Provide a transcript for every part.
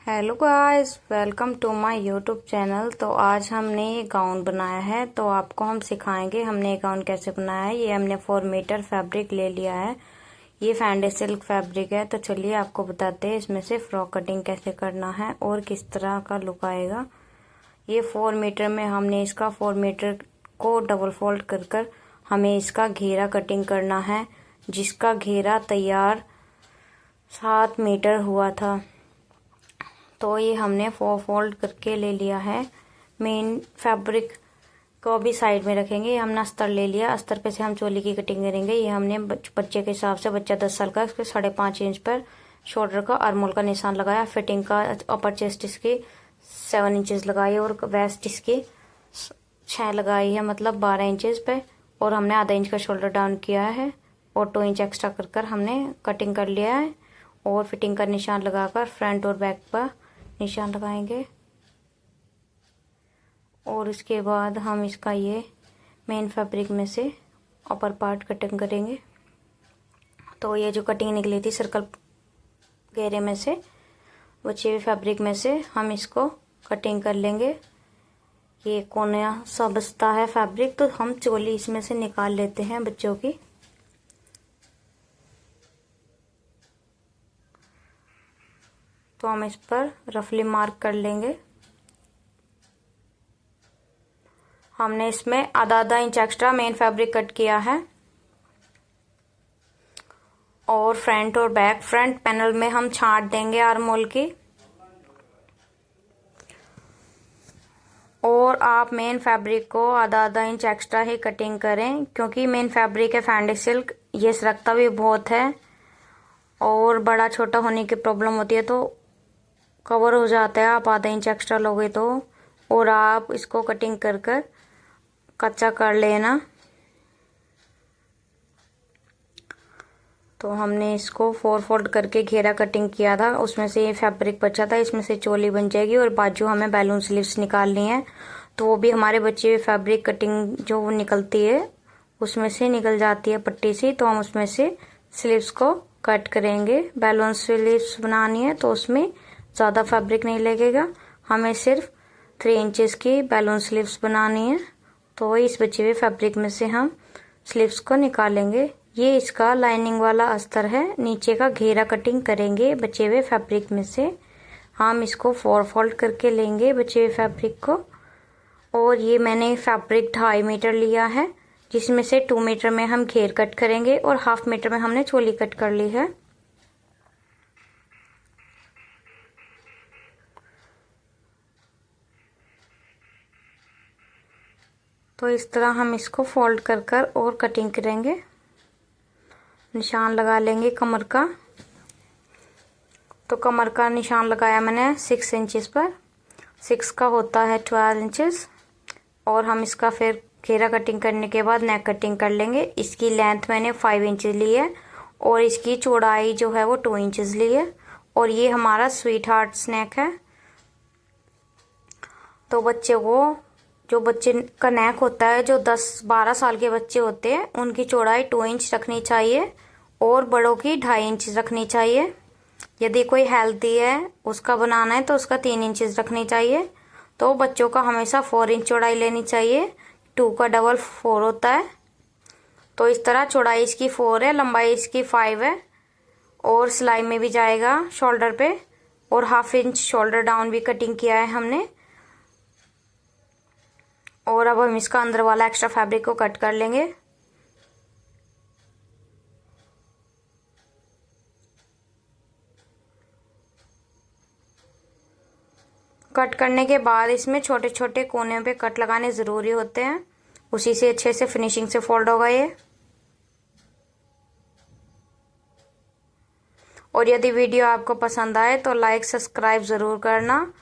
Hello guys, welcome to my YouTube channel. तो आज हमने ये गाउन बनाया है, तो आपको हम सिखाएंगे हमने ये गाउन कैसे बनाया है। ये हमने 4 मीटर फैब्रिक ले लिया है। ये फैंडे सिल्क फैब्रिक है। तो चलिए आपको बताते हैं इसमें से फ्रॉक कटिंग कैसे करना है और किस तरह का लुक आएगा। ये 4 मीटर में हमने इसका 4 मीटर को डबल फोल्ड कर हमें इसका घेरा कटिंग करना है, जिसका घेरा तैयार 7 मीटर हुआ था। तो ये हमने 4 फोल्ड करके ले लिया है। मेन फैब्रिक को भी साइड में रखेंगे। ये हमने अस्तर ले लिया, अस्तर पे से हम चोली की कटिंग करेंगे। ये हमने बच्चे के हिसाब से, बच्चा 10 साल का, इसके 5.5 इंच पर शोल्डर का आर्मोल का निशान लगाया। फिटिंग का अपर चेस्ट इसकी 7 इंचेस लगाई और वेस्ट इसकी 6 लगाई है, मतलब 12 इंचेस पे। और हमने आधा इंच का शोल्डर डाउन किया है और 2 इंच एक्स्ट्रा कर हमने कटिंग कर लिया है। और फिटिंग का निशान लगाकर फ्रंट और बैक पर निशान लगाएंगे। और उसके बाद हम इसका ये मेन फैब्रिक में से अपर पार्ट कटिंग करेंगे। तो ये जो कटिंग निकली थी सर्कल घेरे में से, बचे हुए फैब्रिक में से हम इसको कटिंग कर लेंगे। ये कोना सा बचता है फैब्रिक, तो हम चोली इसमें से निकाल लेते हैं बच्चों की। तो हम इस पर रफली मार्क कर लेंगे। हमने इसमें आधा inch extra main fabric cut किया है। और फ्रंट और बैक, फ्रंट पैनल में हम छांट देंगे आर्मोल की। और आप मेन फैब्रिक को आधा इंच एक्स्ट्रा ही कटिंग करें, क्योंकि मेन फैब्रिक है फैंडे सिल्क, ये सरकता भी बहुत है और बड़ा छोटा होने की प्रॉब्लम होती है, तो कवर हो जाता है। आप आधा इंच एक्स्ट्रा लोगे तो। और आप इसको कटिंग कर कच्चा कर लेना। तो हमने इसको 4 फोल्ड करके घेरा कटिंग किया था, उसमें से ये फैब्रिक बचा था, इसमें से चोली बन जाएगी। और बाजू हमें बैलून स्लीव्स निकालनी है, तो वो भी हमारे बचे हुए फैब्रिक कटिंग जो निकलती है उसमें से निकल जाती है पट्टी सी, तो हम उसमें से स्लीव्स को कट करेंगे। बैलून स्लीव्स बनानी है तो उसमें ज़्यादा फैब्रिक नहीं लगेगा, हमें सिर्फ 3 इंचेस की बैलून स्लीव्स बनानी है। तो इस बचे हुए फैब्रिक में से हम स्लीव्स को निकालेंगे। ये इसका लाइनिंग वाला अस्तर है, नीचे का घेरा कटिंग करेंगे बचे हुए फैब्रिक में से। हम इसको 4 फोल्ड करके लेंगे बचे हुए फैब्रिक को। और ये मैंने फैब्रिक 2.5 मीटर लिया है, जिसमें से 2 मीटर में हम घेर कट करेंगे और 1/2 मीटर में हमने चोली कट कर ली है। तो इस तरह हम इसको फोल्ड कर और कटिंग करेंगे। निशान लगा लेंगे कमर का। तो कमर का निशान लगाया मैंने 6 इंचेस पर, 6 का होता है 12 इंचेस। और हम इसका फिर घेरा कटिंग करने के बाद नेक कटिंग कर लेंगे। इसकी लेंथ मैंने 5 इंचेस ली है और इसकी चौड़ाई जो है वो 2 इंचेस ली है। और ये हमारा स्वीट हार्ट नेक है। तो जो बच्चे का नेक होता है, जो 10-12 साल के बच्चे होते हैं, उनकी चौड़ाई 2 इंच रखनी चाहिए और बड़ों की 2.5 इंच रखनी चाहिए। यदि कोई हेल्दी है उसका बनाना है तो उसका 3 इंचेस रखनी चाहिए। तो बच्चों का हमेशा 4 इंच चौड़ाई लेनी चाहिए, 2 का डबल 4 होता है। तो इस तरह चौड़ाई इसकी 4 है, लंबाई इसकी 5 है। और सिलाई में भी जाएगा शोल्डर पे। और 1/2 इंच शोल्डर डाउन भी कटिंग किया है हमने। और अब हम इसका अंदर वाला एक्स्ट्रा फैब्रिक को कट कर लेंगे। कट करने के बाद इसमें छोटे छोटे कोने पे कट लगाने ज़रूरी होते हैं, उसी से अच्छे से फिनिशिंग से फोल्ड होगा ये। और यदि वीडियो आपको पसंद आए तो लाइक सब्सक्राइब ज़रूर करना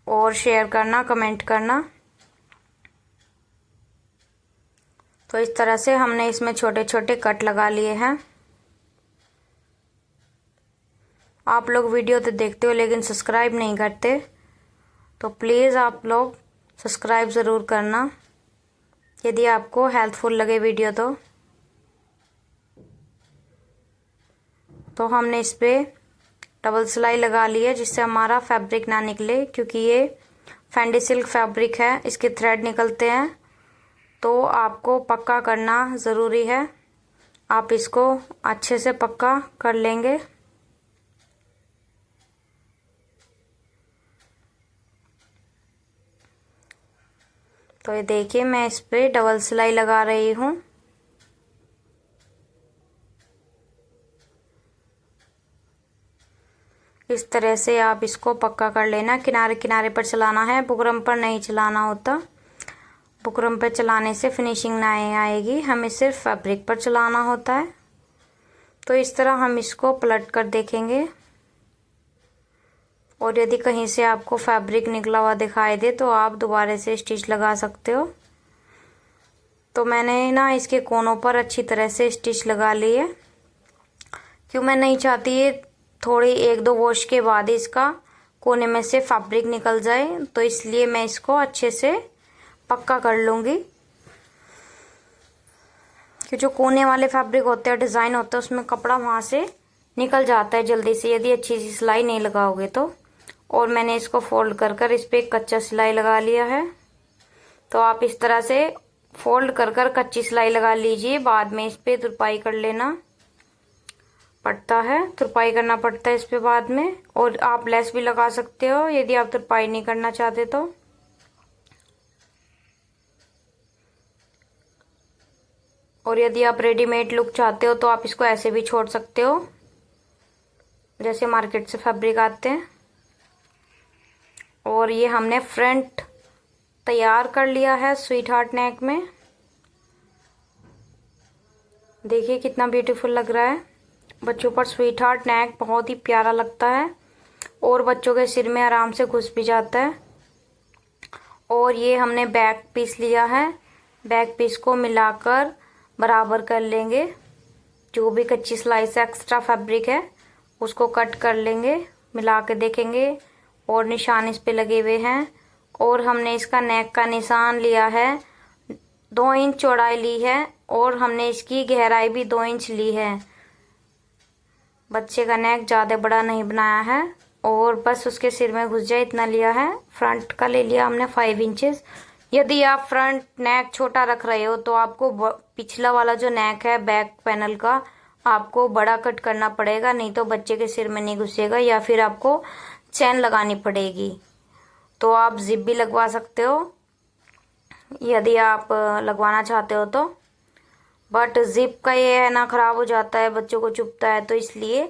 और शेयर करना, कमेंट करना। तो इस तरह से हमने इसमें छोटे छोटे कट लगा लिए हैं। आप लोग वीडियो तो देखते हो लेकिन सब्सक्राइब नहीं करते, तो प्लीज़ आप लोग सब्सक्राइब ज़रूर करना यदि आपको हेल्पफुल लगे वीडियो तो हमने इस पर डबल सिलाई लगा ली है जिससे हमारा फैब्रिक ना निकले, क्योंकि ये फैंडी सिल्क फैब्रिक है, इसके थ्रेड निकलते हैं। तो आपको पक्का करना ज़रूरी है, आप इसको अच्छे से पक्का कर लेंगे। तो ये देखिए मैं इस पे डबल सिलाई लगा रही हूँ। इस तरह से आप इसको पक्का कर लेना। किनारे किनारे पर चलाना है, बुकरम पर नहीं चलाना होता। बुकरम पर चलाने से फिनिशिंग ना आएगी, हमें सिर्फ फैब्रिक पर चलाना होता है। तो इस तरह हम इसको पलट कर देखेंगे, और यदि कहीं से आपको फैब्रिक निकला हुआ दिखाई दे तो आप दोबारा से स्टिच लगा सकते हो। तो मैंने ना इसके कोनों पर अच्छी तरह से स्टिच लगा ली है, क्यों मैं नहीं चाहती ये थोड़ी 1-2 वॉश के बाद इसका कोने में से फैब्रिक निकल जाए, तो इसलिए मैं इसको अच्छे से पक्का कर लूँगी। कि जो कोने वाले फैब्रिक होते हैं, डिज़ाइन होता है, उसमें कपड़ा वहाँ से निकल जाता है जल्दी से, यदि अच्छी सी सिलाई नहीं लगाओगे तो। और मैंने इसको फोल्ड कर कर इस पर एक कच्चा सिलाई लगा लिया है। तो आप इस तरह से फोल्ड कर कर कच्ची सिलाई लगा लीजिए, बाद में इस पर तुरपाई कर लेना पड़ता है, तुरपाई करना पड़ता है इस पे बाद में। और आप लेस भी लगा सकते हो यदि आप तुरपाई नहीं करना चाहते तो। और यदि आप रेडीमेड लुक चाहते हो तो आप इसको ऐसे भी छोड़ सकते हो, जैसे मार्केट से फैब्रिक आते हैं। और ये हमने फ्रंट तैयार कर लिया है स्वीट हार्ट नेक में। देखिए कितना ब्यूटीफुल लग रहा है। बच्चों पर स्वीट हार्ट नेक बहुत ही प्यारा लगता है, और बच्चों के सिर में आराम से घुस भी जाता है। और ये हमने बैक पीस लिया है, बैक पीस को मिलाकर बराबर कर लेंगे। जो भी कच्ची सिलाई से एक्स्ट्रा फैब्रिक है उसको कट कर लेंगे, मिला के देखेंगे। और निशान इस पे लगे हुए हैं। और हमने इसका नेक का निशान लिया है, 2 इंच चौड़ाई ली है, और हमने इसकी गहराई भी 2 इंच ली है। बच्चे का नेक ज़्यादा बड़ा नहीं बनाया है, और बस उसके सिर में घुस जाए इतना लिया है। फ्रंट का ले लिया हमने 5 इंचेस। यदि आप फ्रंट नेक छोटा रख रहे हो तो आपको पिछला वाला जो नेक है बैक पैनल का आपको बड़ा कट करना पड़ेगा, नहीं तो बच्चे के सिर में नहीं घुसेगा, या फिर आपको चैन लगानी पड़ेगी। तो आप जिप भी लगवा सकते हो यदि आप लगवाना चाहते हो तो। बट जिप का ये है ना, खराब हो जाता है, बच्चों को चुभता है, तो इसलिए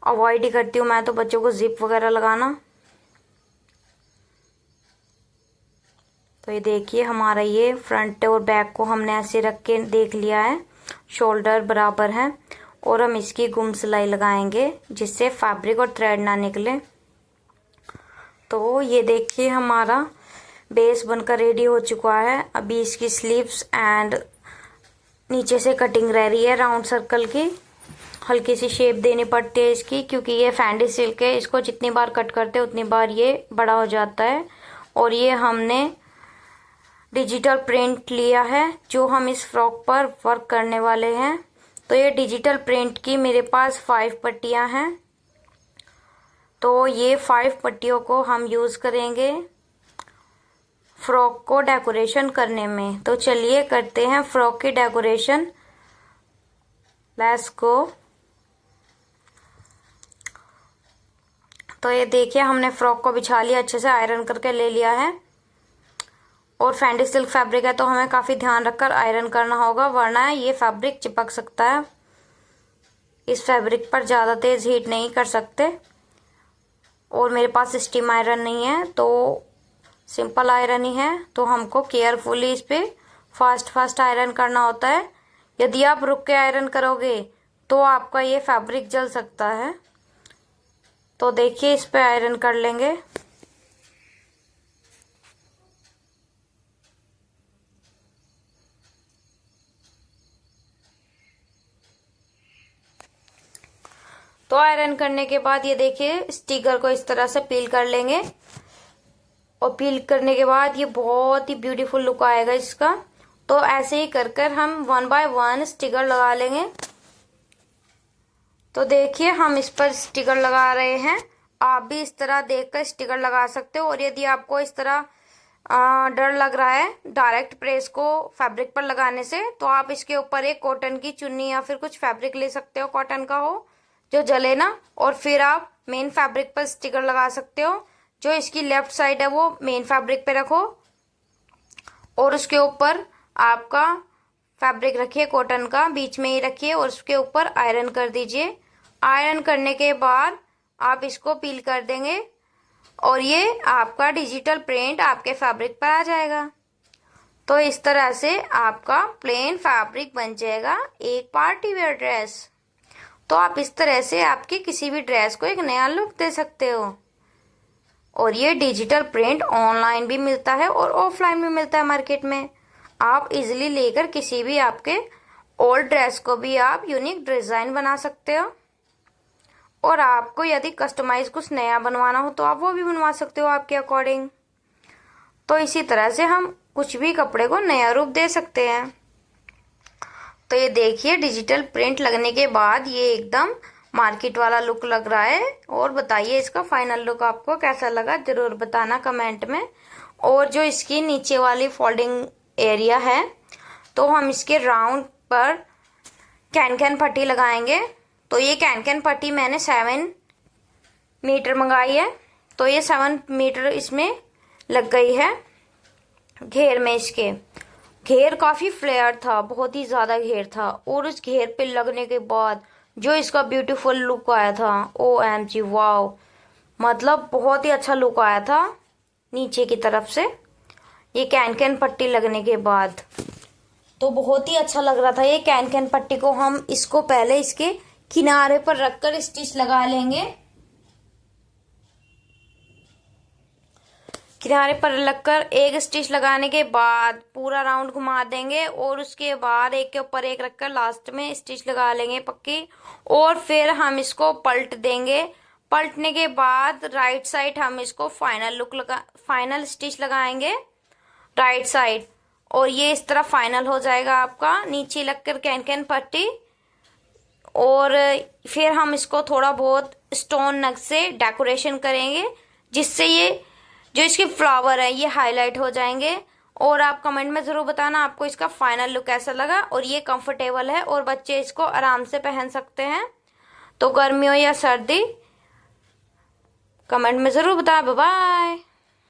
अवॉइड ही करती हूँ मैं तो बच्चों को जिप वगैरह लगाना। तो ये देखिए हमारा ये फ्रंट और बैक को हमने ऐसे रख के देख लिया है, शोल्डर बराबर है। और हम इसकी गुम सिलाई लगाएंगे जिससे फैब्रिक और थ्रेड ना निकले। तो ये देखिए हमारा बेस बनकर रेडी हो चुका है। अभी इसकी स्लीव्स एंड नीचे से कटिंग रह रही है राउंड सर्कल की। हल्की सी शेप देनी पड़ती है इसकी, क्योंकि ये फैंडी सिल्क है, इसको जितनी बार कट करते हैं उतनी बार ये बड़ा हो जाता है। और ये हमने डिजिटल प्रिंट लिया है जो हम इस फ्रॉक पर वर्क करने वाले हैं। तो ये डिजिटल प्रिंट की मेरे पास 5 पट्टियां हैं। तो ये 5 पट्टियों को हम यूज करेंगे फ्रॉक को डेकोरेशन करने में। तो चलिए करते हैं फ्रॉक की डेकोरेशन। Let's go. तो ये देखिए हमने फ्रॉक को बिछा लिया, अच्छे से आयरन करके ले लिया है। और फैंडी सिल्क फैब्रिक है तो हमें काफ़ी ध्यान रखकर आयरन करना होगा, वरना ये फैब्रिक चिपक सकता है। इस फैब्रिक पर ज़्यादा तेज़ हीट नहीं कर सकते। और मेरे पास स्टीम आयरन नहीं है, तो सिंपल आयरन ही है, तो हमको केयरफुली इस पर फास्ट आयरन करना होता है। यदि आप रुक के आयरन करोगे तो आपका ये फैब्रिक जल सकता है। तो देखिए इस पे आयरन कर लेंगे। तो आयरन करने के बाद ये देखिए स्टिकर को इस तरह से पील कर लेंगे। और पील करने के बाद ये बहुत ही ब्यूटीफुल लुक आएगा इसका। तो ऐसे ही कर कर हम 1 बाय 1 स्टिकर लगा लेंगे। तो देखिए हम इस पर स्टिकर लगा रहे हैं। आप भी इस तरह देखकर स्टिकर लगा सकते हो। और यदि आपको इस तरह डर लग रहा है डायरेक्ट प्रेस को फैब्रिक पर लगाने से, तो आप इसके ऊपर एक कॉटन की चुन्नी या फिर कुछ फैब्रिक ले सकते हो, कॉटन का हो जो जले ना, और फिर आप मेन फैब्रिक पर स्टिकर लगा सकते हो। जो इसकी लेफ्ट साइड है वो मेन फैब्रिक पे रखो और उसके ऊपर आपका फैब्रिक रखिए कॉटन का, बीच में ही रखिए और उसके ऊपर आयरन कर दीजिए। आयरन करने के बाद आप इसको पील कर देंगे और ये आपका डिजिटल प्रिंट आपके फैब्रिक पर आ जाएगा। तो इस तरह से आपका प्लेन फैब्रिक बन जाएगा एक पार्टी वेयर ड्रेस। तो आप इस तरह से आपकी किसी भी ड्रेस को एक नया लुक दे सकते हो। और ये डिजिटल प्रिंट ऑनलाइन भी मिलता है और ऑफलाइन भी मिलता है मार्केट में। आप इजीली लेकर किसी भी आपके ओल्ड ड्रेस को भी आप यूनिक डिजाइन बना सकते हो। और आपको यदि कस्टमाइज कुछ नया बनवाना हो तो आप वो भी बनवा सकते हो आपके अकॉर्डिंग। तो इसी तरह से हम कुछ भी कपड़े को नया रूप दे सकते हैं। तो ये देखिए डिजिटल प्रिंट लगने के बाद ये एकदम मार्केट वाला लुक लग रहा है। और बताइए इसका फाइनल लुक आपको कैसा लगा, जरूर बताना कमेंट में। और जो इसकी नीचे वाली फोल्डिंग एरिया है तो हम इसके राउंड पर कैन पट्टी लगाएंगे। तो ये कैन पट्टी मैंने 7 मीटर मंगाई है। तो ये 7 मीटर इसमें लग गई है घेर में। इसके घेर काफी फ्लेयर था, बहुत ही ज्यादा घेर था। और उस घेर पे लगने के बाद जो इसका ब्यूटीफुल लुक आया था, OMG वाओ, मतलब बहुत ही अच्छा लुक आया था नीचे की तरफ से ये कैन पट्टी लगने के बाद। तो बहुत ही अच्छा लग रहा था ये कैन पट्टी को। हम इसको पहले इसके किनारे पर रखकर स्टिच लगा लेंगे। किनारे पर लगकर एक स्टिच लगाने के बाद पूरा राउंड घुमा देंगे और उसके बाद एक के ऊपर एक रखकर लास्ट में स्टिच लगा लेंगे पक्की। और फिर हम इसको पलट देंगे। पलटने के बाद राइट साइड हम इसको फाइनल स्टिच लगाएंगे राइट साइड। और ये इस तरह फाइनल हो जाएगा आपका नीचे लगकर कैन पट्टी। और फिर हम इसको थोड़ा बहुत स्टोन नग से डेकोरेशन करेंगे जिससे ये जो इसके फ्लावर है ये हाईलाइट हो जाएंगे। और आप कमेंट में जरूर बताना आपको इसका फाइनल लुक कैसा लगा। और ये कंफर्टेबल है और बच्चे इसको आराम से पहन सकते हैं। तो गर्मी हो या सर्दी कमेंट में जरूर बताना। Bye bye.